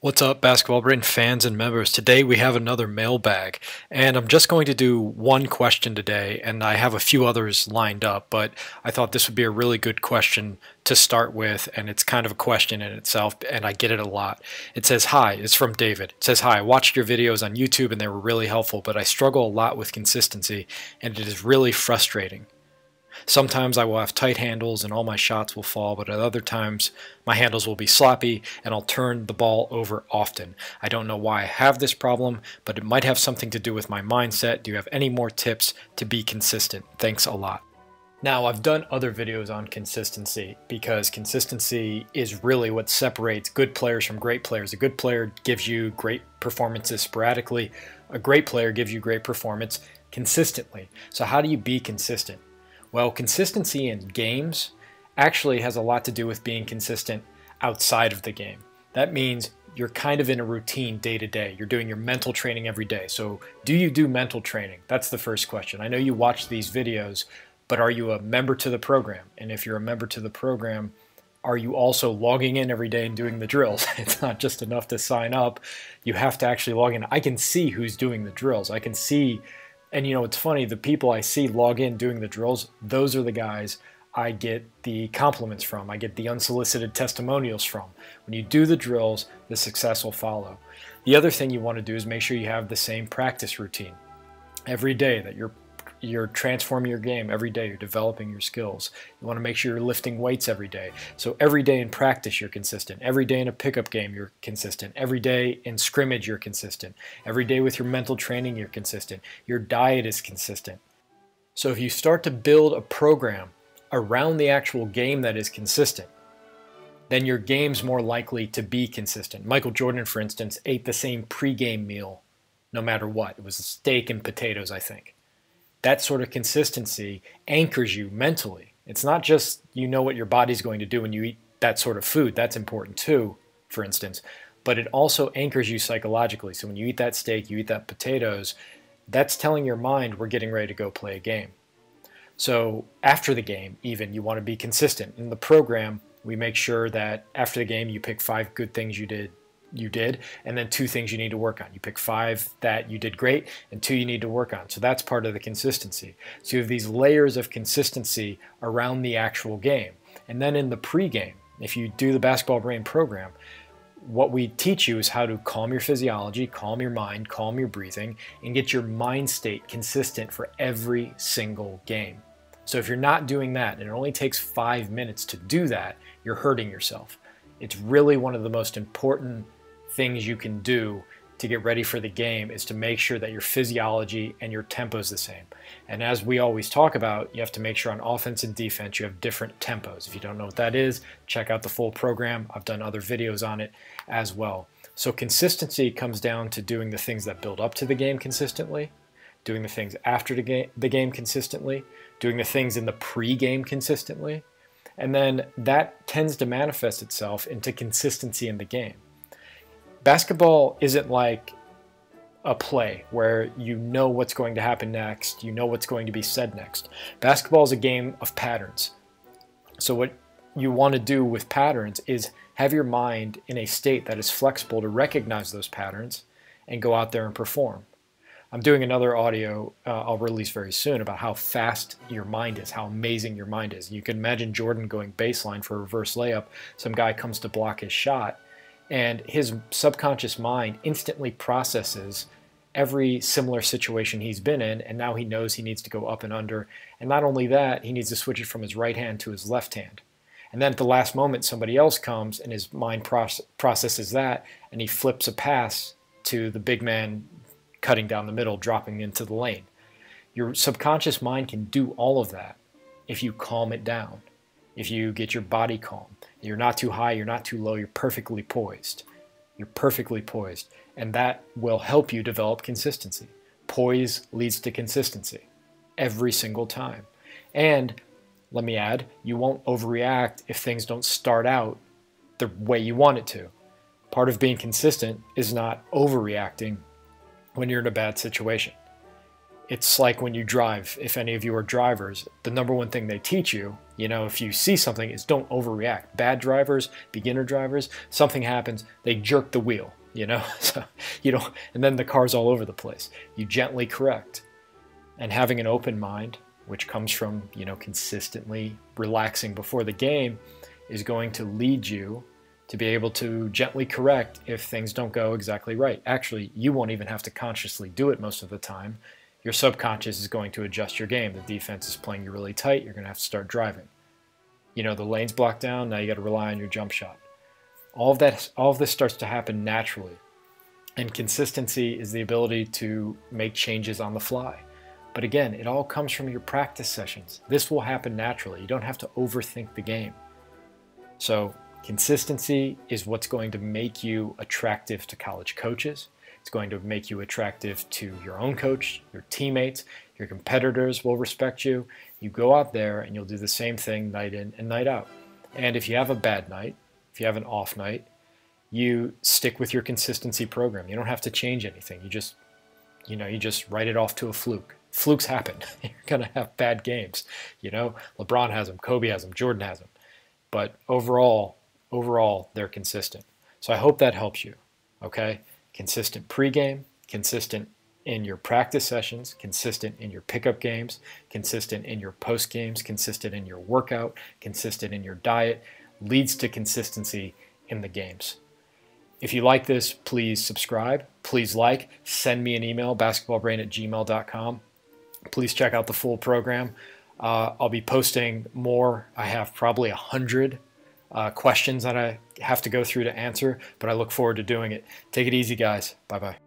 What's up, Basketball Brain fans and members? Today we have another mailbag, and I'm just going to do one question today, and I have a few others lined up, but I thought this would be a really good question to start with, and it's kind of a question in itself, and I get it a lot. It says, "Hi," it's from David. It says, "Hi, I watched your videos on YouTube and they were really helpful, but I struggle a lot with consistency, and it is really frustrating. Sometimes I will have tight handles and all my shots will fall, but at other times my handles will be sloppy and I'll turn the ball over often. I don't know why I have this problem, but it might have something to do with my mindset. Do you have any more tips to be consistent? Thanks a lot." Now, I've done other videos on consistency because consistency is really what separates good players from great players. A good player gives you great performances sporadically. A great player gives you great performance consistently. So how do you be consistent? Well, consistency in games actually has a lot to do with being consistent outside of the game. That means you're kind of in a routine day to day. You're doing your mental training every day. So do you do mental training? That's the first question. I know you watch these videos, but are you a member to the program? And if you're a member to the program, are you also logging in every day and doing the drills? It's not just enough to sign up. You have to actually log in. I can see who's doing the drills. I can see. And you know, it's funny, the people I see log in doing the drills, those are the guys I get the compliments from. I get the unsolicited testimonials from. When you do the drills, the success will follow. The other thing you want to do is make sure you have the same practice routine every day, that you're transforming your game every day, you're developing your skills. You want to make sure you're lifting weights every day. So every day in practice you're consistent. Every day in a pickup game you're consistent. Every day in scrimmage you're consistent. Every day with your mental training you're consistent. Your diet is consistent. So if you start to build a program around the actual game that is consistent, then your game's more likely to be consistent. Michael Jordan, for instance, ate the same pregame meal no matter what. It was steak and potatoes, I think. That sort of consistency anchors you mentally. It's not just you know what your body's going to do when you eat that sort of food. That's important too, for instance. But it also anchors you psychologically. So when you eat that steak, you eat that potatoes, that's telling your mind we're getting ready to go play a game. So after the game, even, you want to be consistent. In the program, we make sure that after the game you pick 5 good things you did, and then 2 things you need to work on. You pick 5 that you did great and 2 you need to work on. So that's part of the consistency. So you have these layers of consistency around the actual game. And then in the pregame, if you do the Basketball Brain program, what we teach you is how to calm your physiology, calm your mind, calm your breathing, and get your mind state consistent for every single game. So if you're not doing that, and it only takes 5 minutes to do that, you're hurting yourself. It's really one of the most important things you can do to get ready for the game, is to make sure that your physiology and your tempo is the same. And as we always talk about, you have to make sure on offense and defense you have different tempos. If you don't know what that is, check out the full program. I've done other videos on it as well. So consistency comes down to doing the things that build up to the game consistently, doing the things after the game consistently, doing the things in the pre-game consistently, and then that tends to manifest itself into consistency in the game. Basketball isn't like a play where you know what's going to happen next, you know what's going to be said next. Basketball is a game of patterns. So what you want to do with patterns is have your mind in a state that is flexible to recognize those patterns and go out there and perform. I'm doing another audio I'll release very soon about how fast your mind is, how amazing your mind is. You can imagine Jordan going baseline for a reverse layup. Some guy comes to block his shot, and his subconscious mind instantly processes every similar situation he's been in, and now he knows he needs to go up and under. And not only that, he needs to switch it from his right hand to his left hand. And then at the last moment, somebody else comes, and his mind processes that, and he flips a pass to the big man cutting down the middle, dropping into the lane. Your subconscious mind can do all of that if you calm it down, if you get your body calm. You're not too high, you're not too low, you're perfectly poised. You're perfectly poised, and that will help you develop consistency. Poise leads to consistency every single time. And let me add, you won't overreact if things don't start out the way you want it to. Part of being consistent is not overreacting when you're in a bad situation. It's like when you drive. If any of you are drivers, the number one thing they teach you, if you see something, is don't overreact. Bad drivers, beginner drivers, something happens, they jerk the wheel. you know? So you don't, and then the car's all over the place. You gently correct. And having an open mind, which comes from, consistently relaxing before the game, is going to lead you to be able to gently correct if things don't go exactly right. Actually, you won't even have to consciously do it most of the time. Your subconscious is going to adjust your game. The defense is playing you really tight. You're going to have to start driving. The lane's blocked down. Now you got to rely on your jump shot. All of this starts to happen naturally. And consistency is the ability to make changes on the fly. But again, it all comes from your practice sessions. This will happen naturally. You don't have to overthink the game. So consistency is what's going to make you attractive to college coaches. It's going to make you attractive to your own coach, your teammates, your competitors will respect you. You go out there and you'll do the same thing night in and night out. And if you have a bad night, if you have an off night, you stick with your consistency program. You don't have to change anything. You just write it off to a fluke. Flukes happen. You're going to have bad games. LeBron has them, Kobe has them, Jordan has them. But overall, they're consistent. So I hope that helps you, okay? Consistent pregame, consistent in your practice sessions, consistent in your pickup games, consistent in your post games, consistent in your workout, consistent in your diet, leads to consistency in the games. If you like this, please subscribe, please like, send me an email, basketballbrain@gmail.com. Please check out the full program. I'll be posting more. I have probably 100 questions that I have to go through to answer, but I look forward to doing it. Take it easy, guys. Bye-bye.